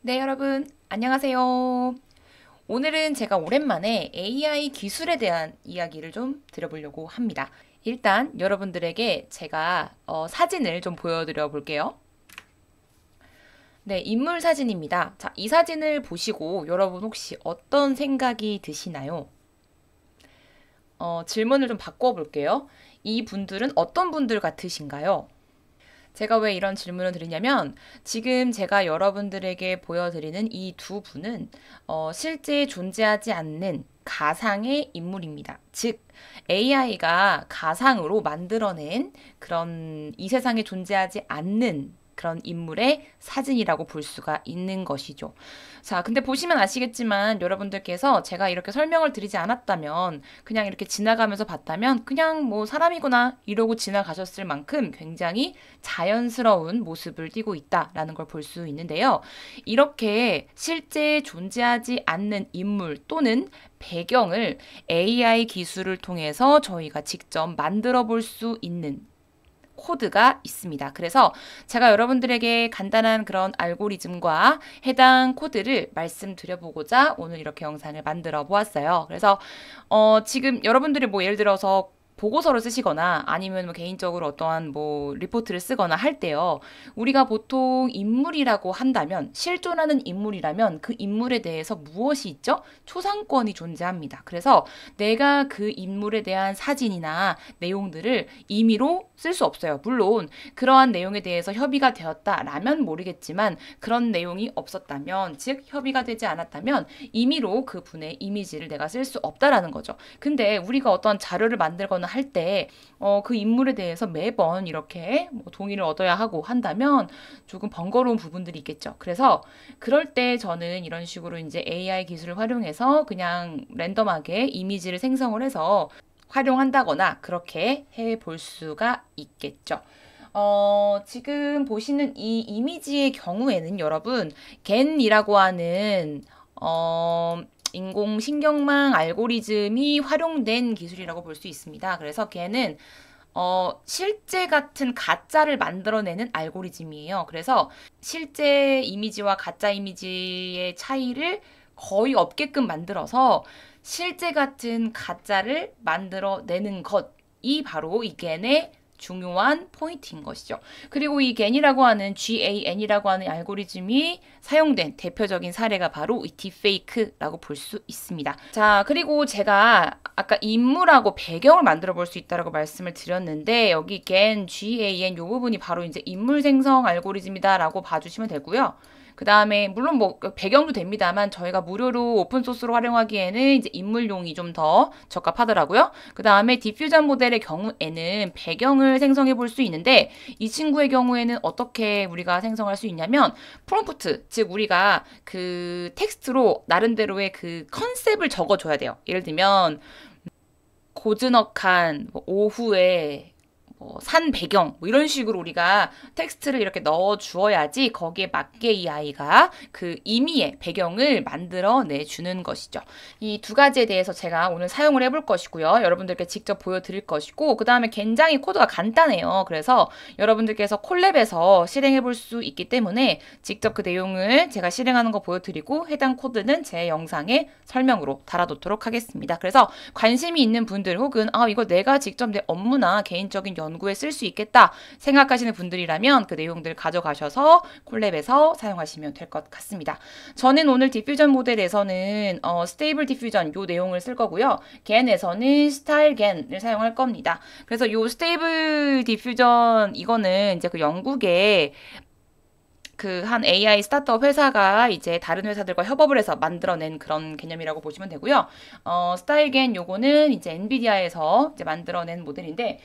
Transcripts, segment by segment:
네, 여러분, 안녕하세요. 오늘은 제가 오랜만에 AI 기술에 대한 이야기를 좀 드려보려고 합니다. 일단 여러분들에게 제가 사진을 좀 보여드려 볼게요. 네, 인물 사진입니다. 자, 이 사진을 보시고 여러분 혹시 어떤 생각이 드시나요? 질문을 좀 바꿔볼게요. 이 분들은 어떤 분들 같으신가요? 제가 왜 이런 질문을 드리냐면 지금 제가 여러분들에게 보여드리는 이 두 분은 실제 존재하지 않는 가상의 인물입니다. 즉, AI가 가상으로 만들어낸 그런 이 세상에 존재하지 않는 그런 인물의 사진이라고 볼 수가 있는 것이죠. 자, 근데 보시면 아시겠지만 여러분들께서 제가 이렇게 설명을 드리지 않았다면 그냥 이렇게 지나가면서 봤다면 그냥 뭐 사람이구나 이러고 지나가셨을 만큼 굉장히 자연스러운 모습을 띠고 있다라는 걸 볼 수 있는데요. 이렇게 실제 존재하지 않는 인물 또는 배경을 AI 기술을 통해서 저희가 직접 만들어 볼 수 있는 코드가 있습니다. 그래서 제가 여러분들에게 간단한 그런 알고리즘과 해당 코드를 말씀드려보고자 오늘 이렇게 영상을 만들어 보았어요. 그래서 지금 여러분들이 뭐 예를 들어서 보고서를 쓰시거나 아니면 뭐 개인적으로 어떠한 뭐 리포트를 쓰거나 할 때요. 우리가 보통 인물이라고 한다면 실존하는 인물이라면 그 인물에 대해서 무엇이 있죠? 초상권이 존재합니다. 그래서 내가 그 인물에 대한 사진이나 내용들을 임의로 쓸 수 없어요. 물론 그러한 내용에 대해서 협의가 되었다라면 모르겠지만 그런 내용이 없었다면 즉 협의가 되지 않았다면 임의로 그 분의 이미지를 내가 쓸 수 없다라는 거죠. 근데 우리가 어떤 자료를 만들거나 할 때 그 인물에 대해서 매번 이렇게 뭐 동의를 얻어야 하고 한다면 조금 번거로운 부분들이 있겠죠. 그래서 그럴 때 저는 이런 식으로 이제 AI 기술을 활용해서 그냥 랜덤하게 이미지를 생성을 해서 활용한다거나 그렇게 해 볼 수가 있겠죠. 지금 보시는 이 이미지의 경우에는 여러분, 겐이라고 하는, 인공신경망 알고리즘이 활용된 기술이라고 볼 수 있습니다. 그래서 걔는 실제 같은 가짜를 만들어내는 알고리즘이에요. 그래서 실제 이미지와 가짜 이미지의 차이를 거의 없게끔 만들어서 실제 같은 가짜를 만들어내는 것이 바로 이 겐의 중요한 포인트인 것이죠. 그리고 이 겐이라고 하는 GAN이라고 하는 알고리즘이 사용된 대표적인 사례가 바로 이 딥페이크라고 볼 수 있습니다. 자, 그리고 제가 아까 인물하고 배경을 만들어 볼 수 있다라고 말씀을 드렸는데 여기 겐, GAN 요 부분이 바로 이제 인물 생성 알고리즘이다라고 봐주시면 되고요. 그 다음에 물론 뭐 배경도 됩니다만 저희가 무료로 오픈 소스로 활용하기에는 이제 인물용이 좀 더 적합하더라고요. 그 다음에 디퓨전 모델의 경우에는 배경을 생성해 볼 수 있는데 이 친구의 경우에는 어떻게 우리가 생성할 수 있냐면 프롬프트, 즉 우리가 그 텍스트로 나름대로의 그 컨셉을 적어줘야 돼요. 예를 들면 고즈넉한 뭐 오후에 산 배경 뭐 이런 식으로 우리가 텍스트를 이렇게 넣어 주어야지 거기에 맞게 이 아이가 그 임의의 배경을 만들어 내 주는 것이죠. 이 두 가지에 대해서 제가 오늘 사용을 해볼 것이고요. 여러분들께 직접 보여드릴 것이고 그 다음에 굉장히 코드가 간단해요. 그래서 여러분들께서 콜랩에서 실행해 볼 수 있기 때문에 직접 그 내용을 제가 실행하는 거 보여드리고 해당 코드는 제 영상에 설명으로 달아놓도록 하겠습니다. 그래서 관심이 있는 분들 혹은 이거 내가 직접 내 업무나 개인적인 연구에 쓸 수 있겠다 생각하시는 분들이라면 그 내용들 가져가셔서 콜랩에서 사용하시면 될 것 같습니다. 저는 오늘 디퓨전 모델에서는 스테이블 디퓨전 요 내용을 쓸 거고요. 겐에서는 스타일 겐을 사용할 겁니다. 그래서 요 스테이블 디퓨전 이거는 이제 그 영국의 그 한 AI 스타트업 회사가 이제 다른 회사들과 협업을 해서 만들어낸 그런 개념이라고 보시면 되고요. 스타일겐 요거는 이제 엔비디아에서 이제 만들어낸 모델인데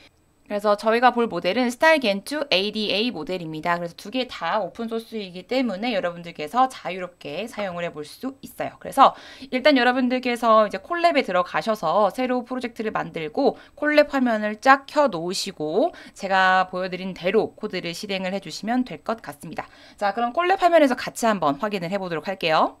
그래서 저희가 볼 모델은 스타일겐2 ADA 모델입니다. 그래서 두 개 다 오픈소스이기 때문에 여러분들께서 자유롭게 사용을 해볼 수 있어요. 그래서 일단 여러분들께서 이제 콜랩에 들어가셔서 새로 프로젝트를 만들고 콜랩 화면을 쫙 켜 놓으시고 제가 보여드린 대로 코드를 실행을 해주시면 될 것 같습니다. 자, 그럼 콜랩 화면에서 같이 한번 확인을 해보도록 할게요.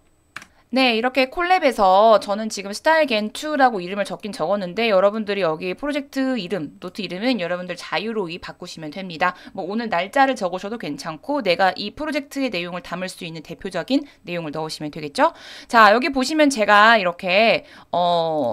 네, 이렇게 콜랩에서 저는 지금 스타일 겐2라고 이름을 적었는데 여러분들이 여기 프로젝트 이름, 노트 이름은 여러분들 자유로이 바꾸시면 됩니다. 뭐 오늘 날짜를 적으셔도 괜찮고 내가 이 프로젝트의 내용을 담을 수 있는 대표적인 내용을 넣으시면 되겠죠? 자, 여기 보시면 제가 이렇게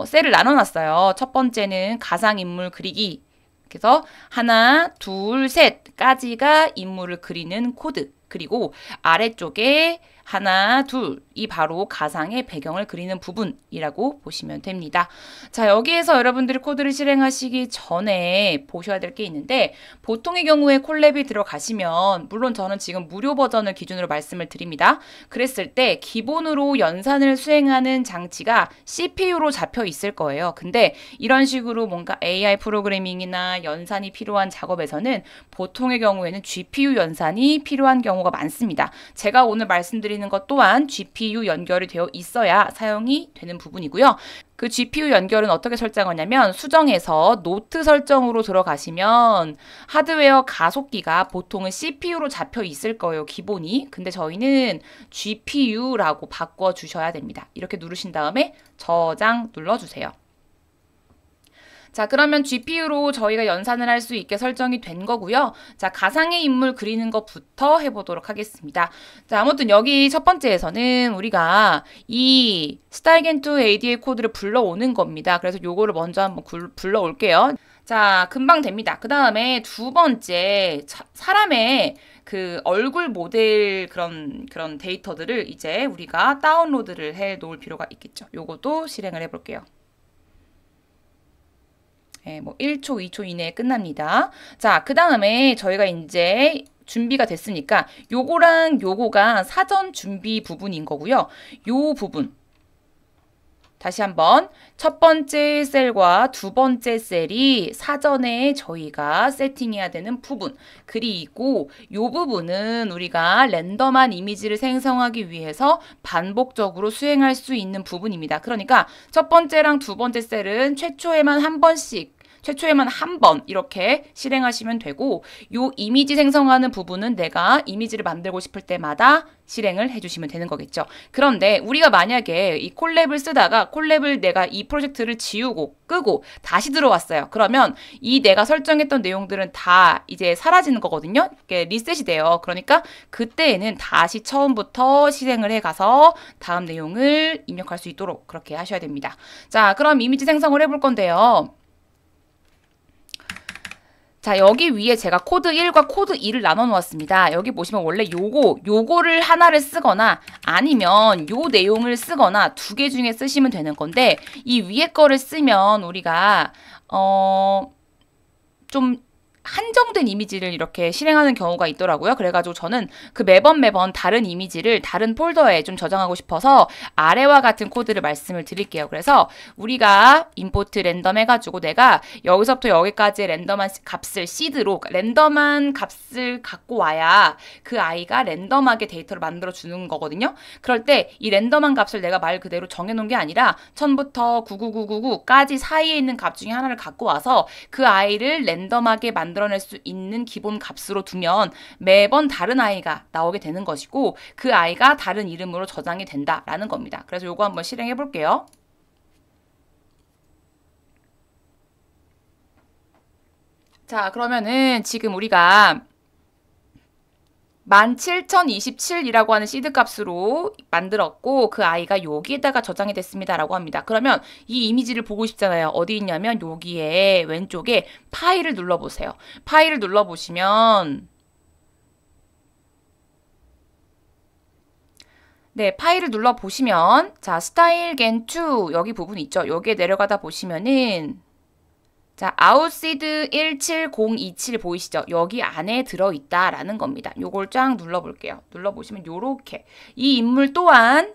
셀을 나눠놨어요. 첫 번째는 가상인물 그리기. 그래서 하나, 둘, 셋까지가 인물을 그리는 코드. 그리고 아래쪽에 하나, 둘이 바로 가상의 배경을 그리는 부분이라고 보시면 됩니다. 자, 여기에서 여러분들이 코드를 실행하시기 전에 보셔야 될 게 있는데 보통의 경우에 콜랩이 들어가시면 물론 저는 지금 무료 버전을 기준으로 말씀을 드립니다. 그랬을 때 기본으로 연산을 수행하는 장치가 CPU로 잡혀 있을 거예요. 근데 이런 식으로 뭔가 AI 프로그래밍이나 연산이 필요한 작업에서는 보통의 경우에는 GPU 연산이 필요한 경우가 많습니다. 제가 오늘 말씀드리는 것 또한 GPU 연결이 되어 있어야 사용이 되는 부분이고요. 그 GPU 연결은 어떻게 설정하냐면 수정에서 노트 설정으로 들어가시면 하드웨어 가속기가 보통은 CPU로 잡혀 있을 거예요, 기본이. 근데 저희는 GPU라고 바꿔 주셔야 됩니다. 이렇게 누르신 다음에 저장 눌러주세요. 자, 그러면 GPU로 저희가 연산을 할 수 있게 설정이 된 거고요. 자, 가상의 인물 그리는 것부터 해보도록 하겠습니다. 자, 아무튼 여기 첫 번째에서는 우리가 이 스타일겐2 ADA 코드를 불러오는 겁니다. 그래서 요거를 먼저 한번 불러올게요. 자, 금방 됩니다. 그 다음에 두 번째, 사람의 그 얼굴 모델 그런 데이터들을 이제 우리가 다운로드를 해 놓을 필요가 있겠죠. 요것도 실행을 해볼게요. 네, 뭐 1초, 2초 이내에 끝납니다. 자, 그 다음에 저희가 이제 준비가 됐으니까 요거랑 요거가 사전 준비 부분인 거고요. 요 부분 다시 한번 첫 번째 셀과 두 번째 셀이 사전에 저희가 세팅해야 되는 부분. 그리고 요 부분은 우리가 랜덤한 이미지를 생성하기 위해서 반복적으로 수행할 수 있는 부분입니다. 그러니까 첫 번째랑 두 번째 셀은 최초에만 한 번 이렇게 실행하시면 되고 요 이미지 생성하는 부분은 내가 이미지를 만들고 싶을 때마다 실행을 해주시면 되는 거겠죠. 그런데 우리가 만약에 이 콜랩을 쓰다가 콜랩을 내가 이 프로젝트를 지우고 끄고 다시 들어왔어요. 그러면 이 내가 설정했던 내용들은 다 이제 사라지는 거거든요. 이게 리셋이 돼요. 그러니까 그때에는 다시 처음부터 실행을 해가서 다음 내용을 입력할 수 있도록 그렇게 하셔야 됩니다. 자, 그럼 이미지 생성을 해볼 건데요. 자, 여기 위에 제가 코드 1과 코드 2를 나눠 놓았습니다. 여기 보시면 원래 요거를 하나를 쓰거나 아니면 요 내용을 쓰거나 두 개 중에 쓰시면 되는 건데 이 위에 거를 쓰면 우리가 좀 한정된 이미지를 이렇게 실행하는 경우가 있더라고요. 그래가지고 저는 그 매번 다른 이미지를 다른 폴더에 좀 저장하고 싶어서 아래와 같은 코드를 말씀을 드릴게요. 그래서 우리가 임포트 랜덤 해가지고 내가 여기서부터 여기까지의 랜덤한 값을 시드로 랜덤한 값을 갖고 와야 그 아이가 랜덤하게 데이터를 만들어 주는 거거든요. 그럴 때 이 랜덤한 값을 내가 말 그대로 정해놓은 게 아니라 1000부터 99999까지 사이에 있는 값 중에 하나를 갖고 와서 그 아이를 랜덤하게 만들어낼 수 있는 기본 값으로 두면 매번 다른 아이가 나오게 되는 것이고 그 아이가 다른 이름으로 저장이 된다라는 겁니다. 그래서 요거 한번 실행해 볼게요. 자, 그러면은 지금 우리가 17027이라고 하는 시드 값으로 만들었고 그 아이가 여기에다가 저장이 됐습니다 라고 합니다. 그러면 이 이미지를 보고 싶잖아요. 어디 있냐면 여기에 왼쪽에 파일을 눌러보세요. 파일을 눌러보시면 네, 파일을 눌러보시면 자, 스타일겐2 여기 부분 있죠. 여기에 내려가다 보시면은 자, 아웃시드 17027 보이시죠? 여기 안에 들어있다라는 겁니다. 요걸 쫙 눌러볼게요. 눌러보시면 요렇게 이 인물 또한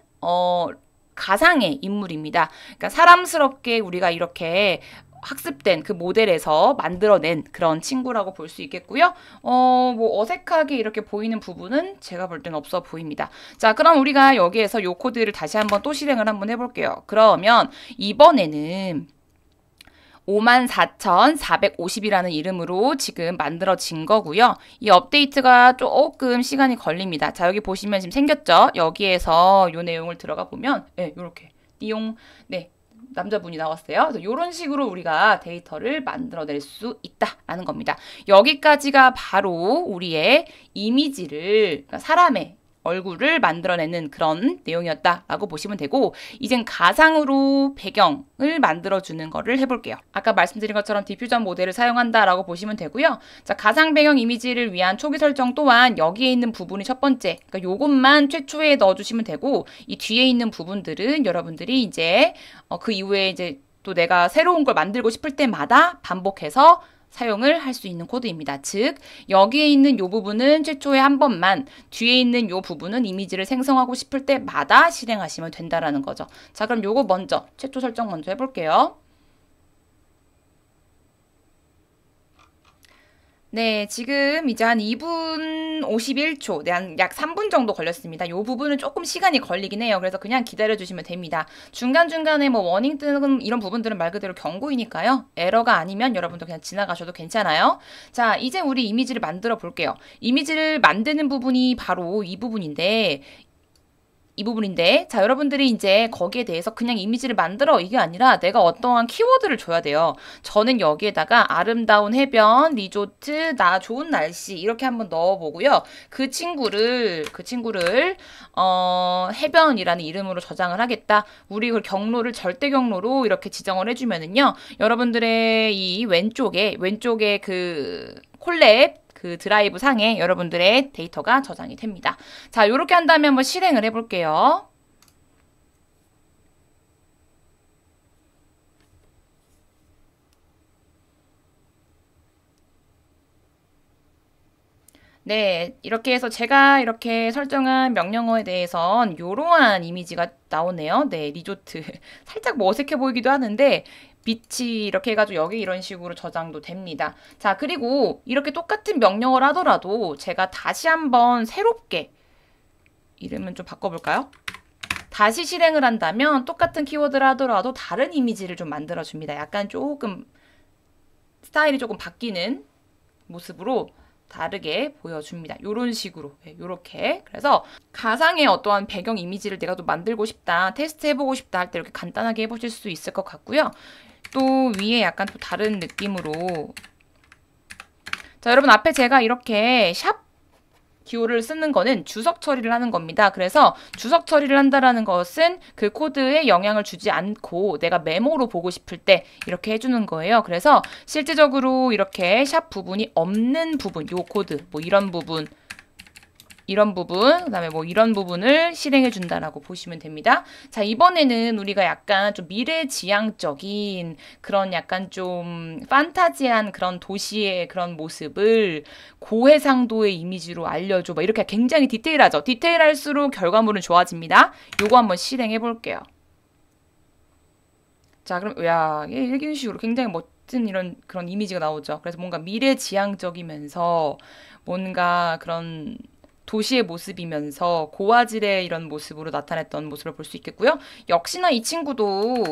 가상의 인물입니다. 그러니까 사람스럽게 우리가 이렇게 학습된 그 모델에서 만들어낸 그런 친구라고 볼 수 있겠고요. 뭐 어색하게 이렇게 보이는 부분은 제가 볼 때는 없어 보입니다. 자, 그럼 우리가 여기에서 요 코드를 다시 한번 또 실행을 한번 해볼게요. 그러면 이번에는 54,450이라는 이름으로 지금 만들어진 거고요. 이 업데이트가 조금 시간이 걸립니다. 자, 여기 보시면 지금 생겼죠? 여기에서 이 내용을 들어가 보면 네, 이렇게 띠용 네, 남자분이 나왔어요. 그래서 이런 식으로 우리가 데이터를 만들어낼 수 있다라는 겁니다. 여기까지가 바로 우리의 이미지를, 그러니까 사람의 얼굴을 만들어내는 그런 내용이었다라고 보시면 되고, 이젠 가상으로 배경을 만들어주는 거를 해볼게요. 아까 말씀드린 것처럼 디퓨전 모델을 사용한다라고 보시면 되고요. 자, 가상 배경 이미지를 위한 초기 설정 또한 여기에 있는 부분이 첫 번째, 그러니까 요것만 최초에 넣어주시면 되고, 이 뒤에 있는 부분들은 여러분들이 이제 그 이후에 이제 또 내가 새로운 걸 만들고 싶을 때마다 반복해서 사용을 할 수 있는 코드입니다. 즉, 여기에 있는 이 부분은 최초에 한 번만, 뒤에 있는 이 부분은 이미지를 생성하고 싶을 때마다 실행하시면 된다라는 거죠. 자, 그럼 요거 먼저, 최초 설정 먼저 해볼게요. 네, 지금 이제 한 2분 51초, 네, 한 약 3분 정도 걸렸습니다. 이 부분은 조금 시간이 걸리긴 해요. 그래서 그냥 기다려주시면 됩니다. 중간중간에 뭐 워닝 뜨는 이런 부분들은 말 그대로 경고이니까요. 에러가 아니면 여러분도 그냥 지나가셔도 괜찮아요. 자, 이제 우리 이미지를 만들어 볼게요. 이미지를 만드는 부분이 바로 이 부분인데, 자, 여러분들이 이제 거기에 대해서 그냥 이미지를 만들어 이게 아니라 내가 어떠한 키워드를 줘야 돼요. 저는 여기에다가 아름다운 해변, 리조트, 나 좋은 날씨 이렇게 한번 넣어보고요. 그 친구를 해변이라는 이름으로 저장을 하겠다. 우리 그 경로를 절대 경로로 이렇게 지정을 해주면은요. 여러분들의 이 왼쪽에 그 콜랩 그 드라이브 상에 여러분들의 데이터가 저장이 됩니다. 자, 이렇게 한 다음에 한번 실행을 해볼게요. 네, 이렇게 해서 제가 이렇게 설정한 명령어에 대해선 이러한 이미지가 나오네요. 네, 리조트. 살짝 뭐 어색해 보이기도 하는데 빛이 이렇게 해가지고 여기 이런 식으로 저장도 됩니다. 자, 그리고 이렇게 똑같은 명령어를 하더라도 제가 다시 한번 새롭게 이름은 좀 바꿔볼까요? 다시 실행을 한다면 똑같은 키워드를 하더라도 다른 이미지를 좀 만들어줍니다. 약간 조금 스타일이 조금 바뀌는 모습으로 다르게 보여줍니다. 이런 식으로, 이렇게. 그래서 가상의 어떠한 배경 이미지를 내가 또 만들고 싶다, 테스트 해보고 싶다 할 때 이렇게 간단하게 해보실 수 있을 것 같고요. 또 위에 약간 또 다른 느낌으로, 자, 여러분 앞에 제가 이렇게 샵 기호를 쓰는 거는 주석 처리를 하는 겁니다. 그래서 주석 처리를 한다라는 것은 그 코드에 영향을 주지 않고 내가 메모로 보고 싶을 때 이렇게 해주는 거예요. 그래서 실제적으로 이렇게 샵 부분이 없는 부분, 요 코드, 뭐 이런 부분, 그다음에 뭐 이런 부분을 실행해 준다라고 보시면 됩니다. 자, 이번에는 우리가 약간 좀 미래지향적인 그런 약간 좀 판타지한 그런 도시의 그런 모습을 고해상도의 이미지로 알려줘. 막 이렇게 굉장히 디테일하죠. 디테일할수록 결과물은 좋아집니다. 요거 한번 실행해 볼게요. 자, 그럼 야, 이런 식으로 굉장히 멋진 이런 그런 이미지가 나오죠. 그래서 뭔가 미래지향적이면서 뭔가 그런 도시의 모습이면서 고화질의 이런 모습으로 나타냈던 모습을 볼 수 있겠고요. 역시나 이 친구도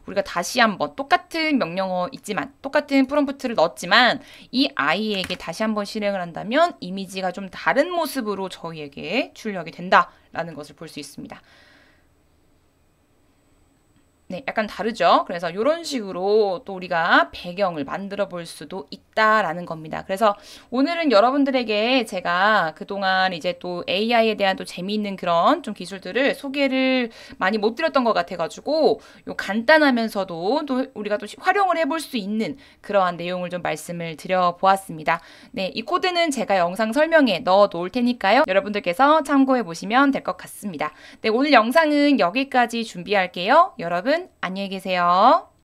우리가 다시 한번 똑같은 명령어 있지만 똑같은 프롬프트를 넣었지만 이 아이에게 다시 한번 실행을 한다면 이미지가 좀 다른 모습으로 저희에게 출력이 된다라는 것을 볼 수 있습니다. 네, 약간 다르죠. 그래서 이런 식으로 또 우리가 배경을 만들어 볼 수도 있다라는 겁니다. 그래서 오늘은 여러분들에게 제가 그동안 이제 또 AI에 대한 또 재미있는 그런 좀 기술들을 소개를 많이 못 드렸던 것 같아가지고 요 간단하면서도 또 우리가 또 활용을 해볼 수 있는 그러한 내용을 좀 말씀을 드려보았습니다. 네, 이 코드는 제가 영상 설명에 넣어 놓을 테니까요. 여러분들께서 참고해 보시면 될 것 같습니다. 네, 오늘 영상은 여기까지 준비할게요. 여러분 안녕히 계세요.